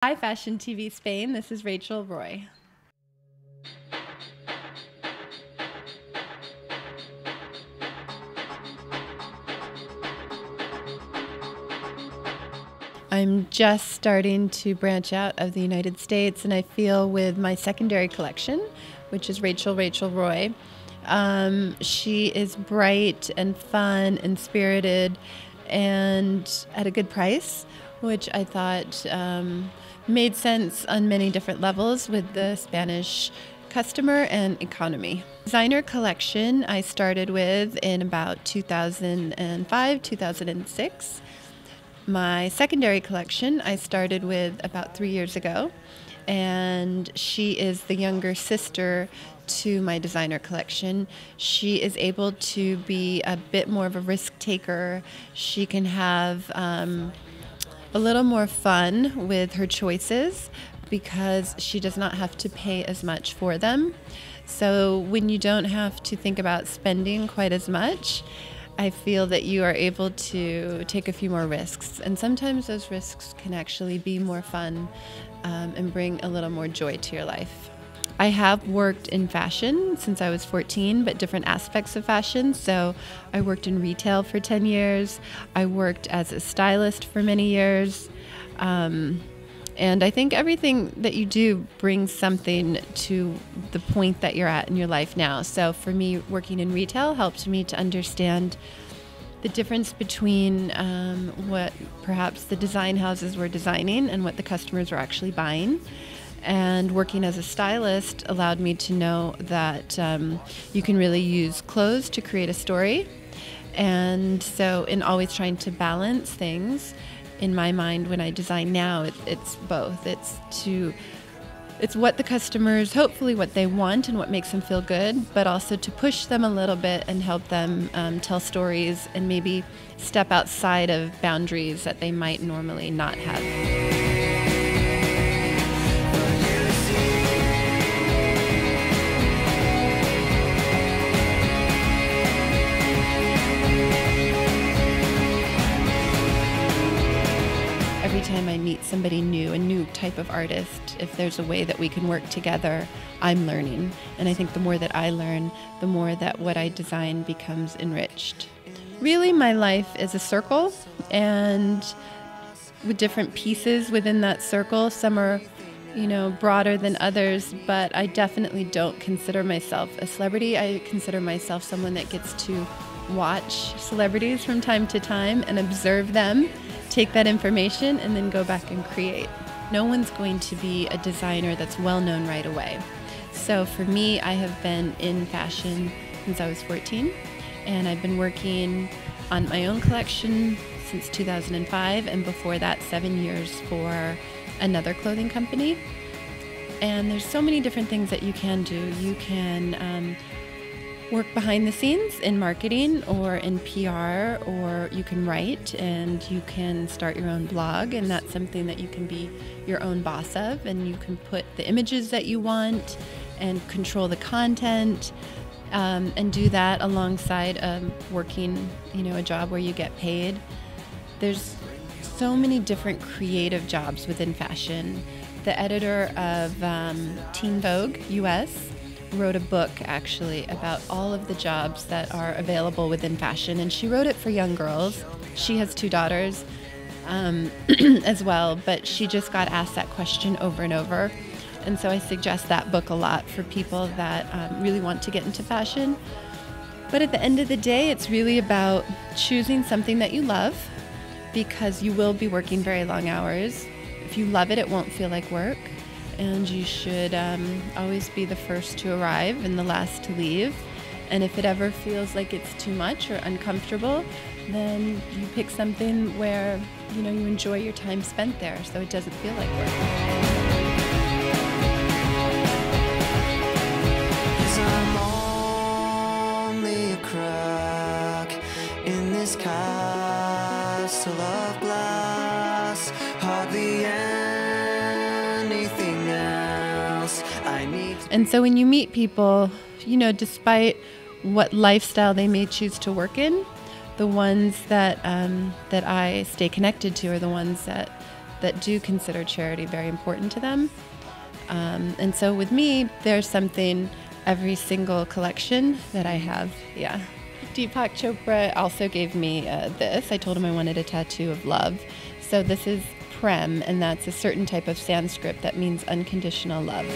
Hi, Fashion TV Spain. This is Rachel Roy. I'm just starting to branch out of the United States, and I feel with my secondary collection, which is Rachel Roy. She is bright and fun and spirited and at a good price, which I thought made sense on many different levels with the Spanish customer and economy. Designer collection I started with in about 2005, 2006. My secondary collection I started with about 3 years ago, and she is the younger sister to my designer collection. She is able to be a bit more of a risk taker. She can have a little more fun with her choices because she does not have to pay as much for them. So when you don't have to think about spending quite as much, I feel that you are able to take a few more risks. And sometimes those risks can actually be more fun and bring a little more joy to your life. I have worked in fashion since I was 14, but different aspects of fashion. So I worked in retail for 10 years. I worked as a stylist for many years. And I think everything that you do brings something to the point that you're at in your life now. So for me, working in retail helped me to understand the difference between what perhaps the design houses were designing and what the customers were actually buying. And working as a stylist allowed me to know that you can really use clothes to create a story. And so in always trying to balance things, in my mind, when I design now, it's both. It's what the customers, hopefully what they want and what makes them feel good, but also to push them a little bit and help them tell stories and maybe step outside of boundaries that they might normally not have. Every time I meet somebody new, a new type of artist, if there's a way that we can work together, I'm learning. And I think the more that I learn, the more that what I design becomes enriched. Really, my life is a circle, and with different pieces within that circle. Some are, broader than others, but I definitely don't consider myself a celebrity. I consider myself someone that gets to watch celebrities from time to time and observe them, take that information, and then go back and create. No one's going to be a designer that's well known right away. So for me, I have been in fashion since I was 14, and I've been working on my own collection since 2005, and before that 7 years for another clothing company. And there's so many different things that you can do. You can work behind the scenes in marketing or in PR, or you can write and you can start your own blog, and that's something that you can be your own boss of, and you can put the images that you want and control the content and do that alongside working a job where you get paid. There's so many different creative jobs within fashion. The editor of Teen Vogue US wrote a book actually about all of the jobs that are available within fashion, and she wrote it for young girls. She has 2 daughters as well, but she just got asked that question over and over, and so I suggest that book a lot for people that really want to get into fashion. But at the end of the day, it's really about choosing something that you love, because you will be working very long hours. If you love it, it won't feel like work. And you should always be the first to arrive and the last to leave. And if it ever feels like it's too much or uncomfortable, then you pick something where you enjoy your time spent there, so it doesn't feel like work. 'Cause I'm only a crack in this castle of glass, hardly anything else I need. And so when you meet people, despite what lifestyle they may choose to work in, the ones that I stay connected to are the ones that that do consider charity very important to them. And so with me, there's something every single collection that I have. Yeah. Deepak Chopra also gave me this. I told him I wanted a tattoo of love. So this is Prem, and that's a certain type of Sanskrit that means unconditional love.